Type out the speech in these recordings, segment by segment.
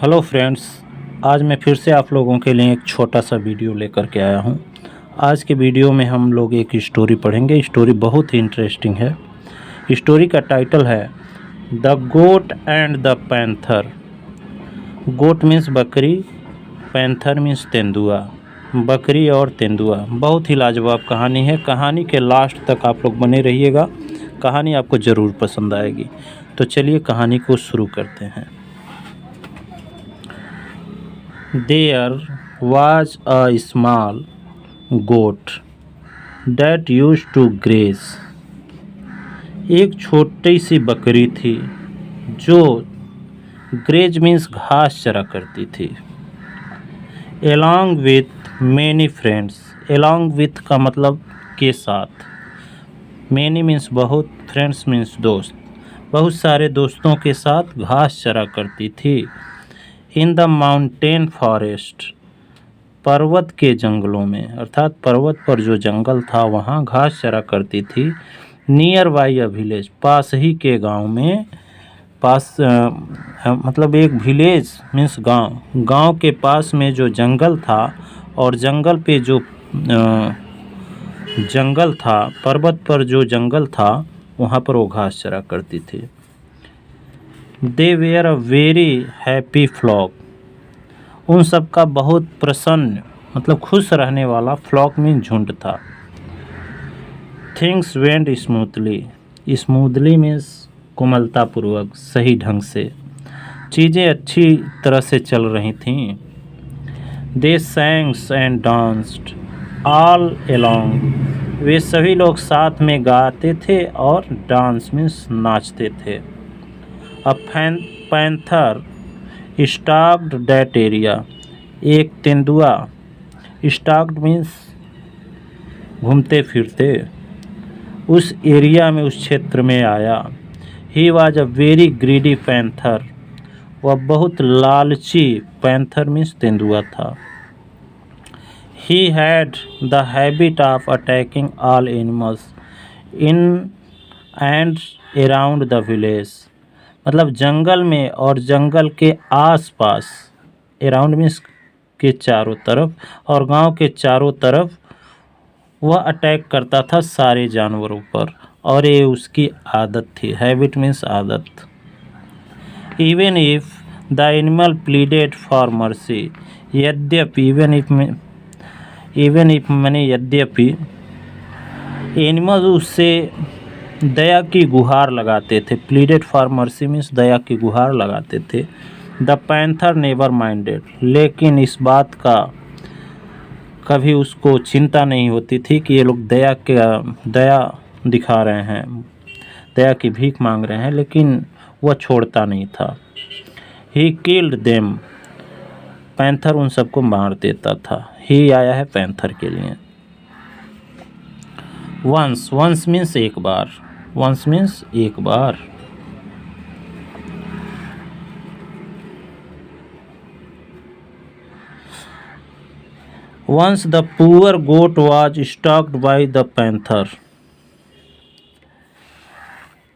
Hello friends, आज मैं फिर से आप लोगों के लिए एक छोटा सा वीडियो लेकर के आया हूं। आज के वीडियो में हम लोग एक स्टोरी पढ़ेंगे। स्टोरी बहुत ही इंटरेस्टिंग है। स्टोरी का टाइटल है the goat and the panther. Goat means बकरी, पैंथर मीन्स तेंदुआ। बकरी और तेंदुआ, बहुत ही लाजवाब कहानी है। कहानी के लास्ट तक आप लोग बने रहिएगा, कहानी आपको ज़रूर पसंद आएगी। तो चलिए कहानी को शुरू करते हैं। There was a small goat that used to graze। एक छोटी सी बकरी थी जो ग्रेज मीन्स घास चरा करती थी। Along with many friends, along with का मतलब के साथ, many मीन्स बहुत, friends मीन्स दोस्त, बहुत सारे दोस्तों के साथ घास चरा करती थी। इन द माउंटेन फॉरेस्ट, पर्वत के जंगलों में, अर्थात पर्वत पर जो जंगल था वहाँ घास चरा करती थी। नियर बाई अ विलेज, पास ही के गांव में, पास मतलब एक विलेज मीन्स गांव, गांव के पास में जो जंगल था और जंगल पे जो जंगल था, पर्वत पर जो जंगल था वहाँ पर वो घास चरा करती थी। They were a very happy flock, उन सब का बहुत प्रसन्न मतलब खुश रहने वाला, फ्लॉक में झुंड था। Things went smoothly, smoothly means कोमलतापूर्वक, सही ढंग से, चीज़ें अच्छी तरह से चल रही थीं। दे सैंग्स एंड डांस्ड ऑल अलोंग, वे सभी लोग साथ में गाते थे और डांस मीन्स नाचते थे। अ पैंथर स्टॉक्ड दैट एरिया, एक तेंदुआ, स्टॉक्ड मीन्स घूमते फिरते, उस एरिया में, उस क्षेत्र में आया। He was a very greedy panther, वह बहुत लालची, पैंथर मीन्स तेंदुआ था। He had the habit of attacking all animals in and around the village, मतलब जंगल में और जंगल के आसपास, अराउंड मीन्स के चारों तरफ, और गांव के चारों तरफ वह अटैक करता था सारे जानवरों पर, और ये उसकी आदत थी। हैबिट मीन्स आदत। Even if the animal pleaded for mercy, यद्यपि, इवन इफ मैंने यद्यपि, एनिमल उससे दया की गुहार लगाते थे। प्लीडेड फॉर मर्सी मीन्स दया की गुहार लगाते थे। द पैंथर नेवर माइंडेड, लेकिन इस बात का कभी उसको चिंता नहीं होती थी कि ये लोग दया दिखा रहे हैं, दया की भीख मांग रहे हैं, लेकिन वह छोड़ता नहीं था। ही किल्ड देम, पैंथर उन सबको मार देता था। ही आया है पैंथर के लिए। वंस, वंस मीन्स एक बार, वंस मीन्स एक बार। Once the poor goat was stalked by the panther,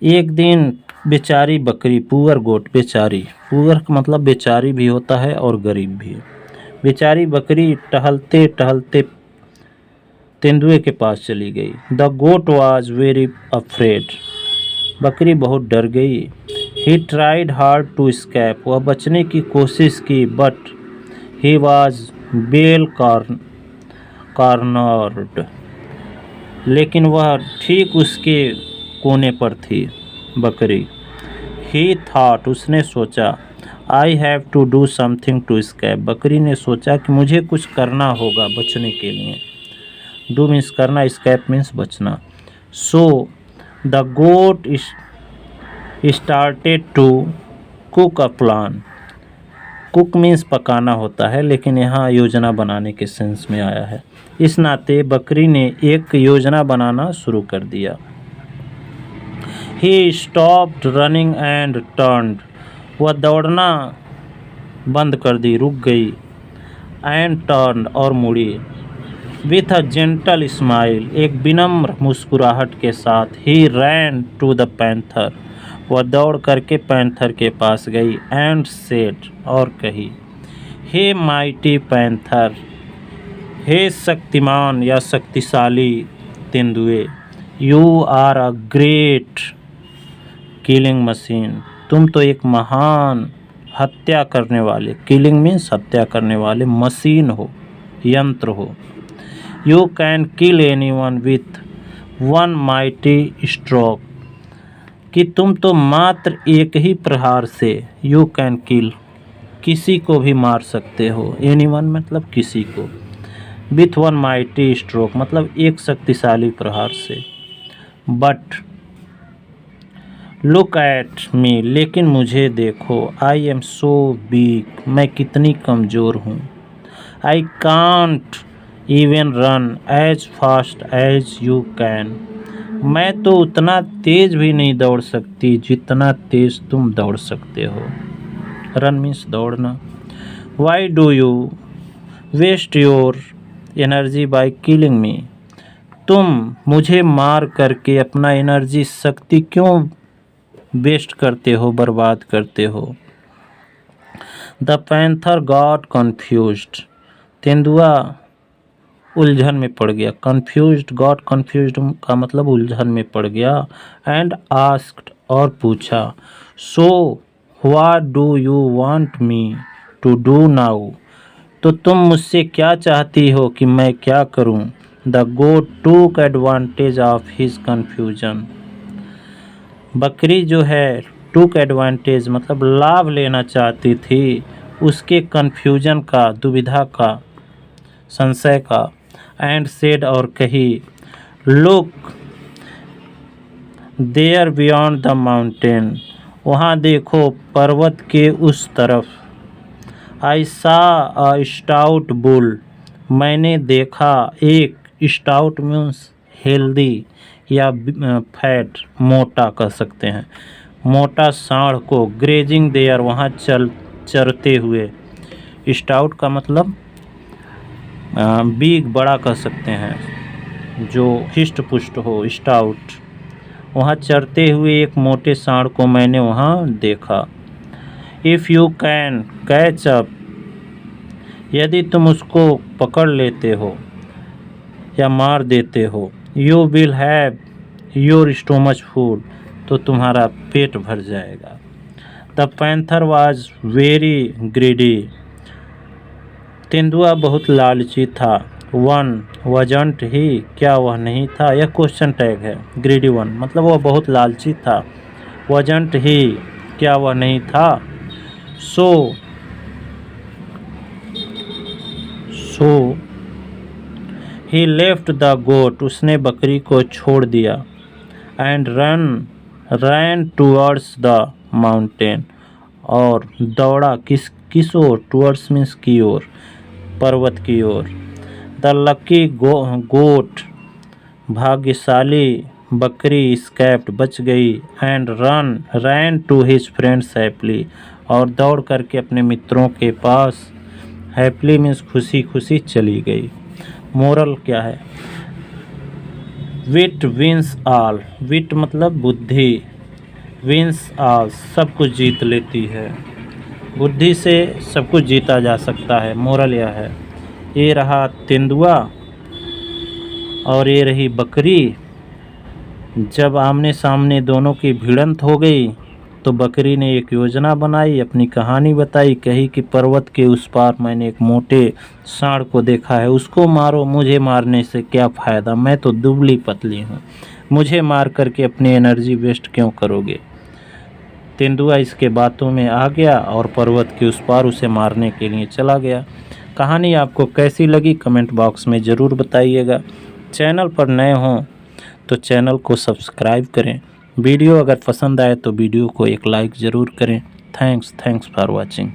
एक दिन बेचारी बकरी, पुअर गोट बेचारी, पुअर का मतलब बेचारी भी होता है और गरीब भी। बेचारी बकरी टहलते टहलते तेंदुए के पास चली गई। The goat was very afraid, बकरी बहुत डर गई। He tried hard to escape, वह बचने की कोशिश की, but he was well cornered, लेकिन वह ठीक उसके कोने पर थी बकरी। ही थॉट, उसने सोचा, I have to do something to escape, बकरी ने सोचा कि मुझे कुछ करना होगा बचने के लिए। डू मीन्स करना, स्केप मीन्स बचना। So the goat started to cook a plan, cook means पकाना होता है, लेकिन यहाँ योजना बनाने के सेंस में आया है। इस नाते बकरी ने एक योजना बनाना शुरू कर दिया। He stopped running and turned, वह दौड़ना बंद कर दी, रुक गई। एंड टर्न्ड, और मुड़ी। विथ अ जेंटल स्माइल, एक विनम्र मुस्कुराहट के साथ। ही रैन टू द पैंथर, वह दौड़ करके पैंथर के पास गई एंड सेड और कही, हे माइटी पैंथर, हे शक्तिमान या शक्तिशाली तेंदुए, you are a great killing machine. तुम तो एक महान हत्या करने वाले, किलिंग मीन्स हत्या करने वाले, मशीन हो, यंत्र हो। You can kill anyone with one mighty stroke, कि तुम तो मात्र एक ही प्रहार से, यू कैन किल, किसी को भी मार सकते हो, एनीवन मतलब किसी को, विथ वन माइटी स्ट्रोक मतलब एक शक्तिशाली प्रहार से। बट लुक एट मी, लेकिन मुझे देखो, आई एम सो वीक, मैं कितनी कमज़ोर हूँ। I can't even run as fast as you can, मैं तो उतना तेज भी नहीं दौड़ सकती जितना तेज तुम दौड़ सकते हो। रन मीन्स दौड़ना। Why do you waste your energy by killing me, तुम मुझे मार करके अपना एनर्जी शक्ति क्यों वेस्ट करते हो, बर्बाद करते हो। द पैंथर गॉट कन्फ्यूज्ड, तेंदुआ उलझन में पड़ गया। कन्फ्यूज्ड, गॉट कन्फ्यूज्ड का मतलब उलझन में पड़ गया। एंड आस्क्ड और पूछा, so what do you want me to do now, तो तुम मुझसे क्या चाहती हो कि मैं क्या करूं। द गोट टूक एडवांटेज ऑफ हिज कन्फ्यूजन, बकरी जो है टूक एडवांटेज मतलब लाभ लेना चाहती थी उसके कन्फ्यूजन का, दुविधा का, संशय का। एंड सेड और कही, look there beyond the mountain, वहाँ देखो पर्वत के उस तरफ। आई सा अ स्टाउट बुल, मैंने देखा एक, स्टाउट मीन्स हेल्दी या फैट, मोटा कह सकते हैं, मोटा सांड को, ग्रेजिंग देयर वहाँ चरते हुए। स्टाउट का मतलब बिग, बड़ा कह सकते हैं, जो हिस्ट पुष्ट हो, स्टाउट। वहाँ चरते हुए एक मोटे सांड को मैंने वहाँ देखा। If you can catch up, यदि तुम उसको पकड़ लेते हो या मार देते हो, you will have your stomach food, तो तुम्हारा पेट भर जाएगा। The panther was very greedy, तेंदुआ बहुत लालची था। वन वजंट ही, क्या वह नहीं था, यह क्वेश्चन टैग है। ग्रीडी वन मतलब वह बहुत लालची था। वजंट ही, क्या वह नहीं था। सो ही लेफ्ट द गोट, उसने बकरी को छोड़ दिया। And ran towards the mountain, और दौड़ा किस ओर, टूवर्ड्स मीन्स की ओर, पर्वत की ओर। द लकी गोट, भाग्यशाली बकरी, स्कैप्ड बच गई। And ran to his friends happily, और दौड़ करके अपने मित्रों के पास, हैप्पीली मीन्स खुशी खुशी चली गई। मोरल क्या है, विट विंस ऑल, विट मतलब बुद्धि, विंस ऑल सब कुछ जीत लेती है, बुद्धि से सब कुछ जीता जा सकता है। मोरल यह है। ये रहा तेंदुआ और ये रही बकरी। जब आमने सामने दोनों की भिड़ंत हो गई तो बकरी ने एक योजना बनाई, अपनी कहानी बताई, कही कि पर्वत के उस पार मैंने एक मोटे सांड को देखा है, उसको मारो, मुझे मारने से क्या फ़ायदा, मैं तो दुबली पतली हूँ, मुझे मार करके अपनी एनर्जी वेस्ट क्यों करोगे। तेंदुआ इसके बातों में आ गया और पर्वत के उस पार उसे मारने के लिए चला गया। कहानी आपको कैसी लगी कमेंट बॉक्स में ज़रूर बताइएगा। चैनल पर नए हों तो चैनल को सब्सक्राइब करें। वीडियो अगर पसंद आए तो वीडियो को एक लाइक ज़रूर करें। Thanks for watching.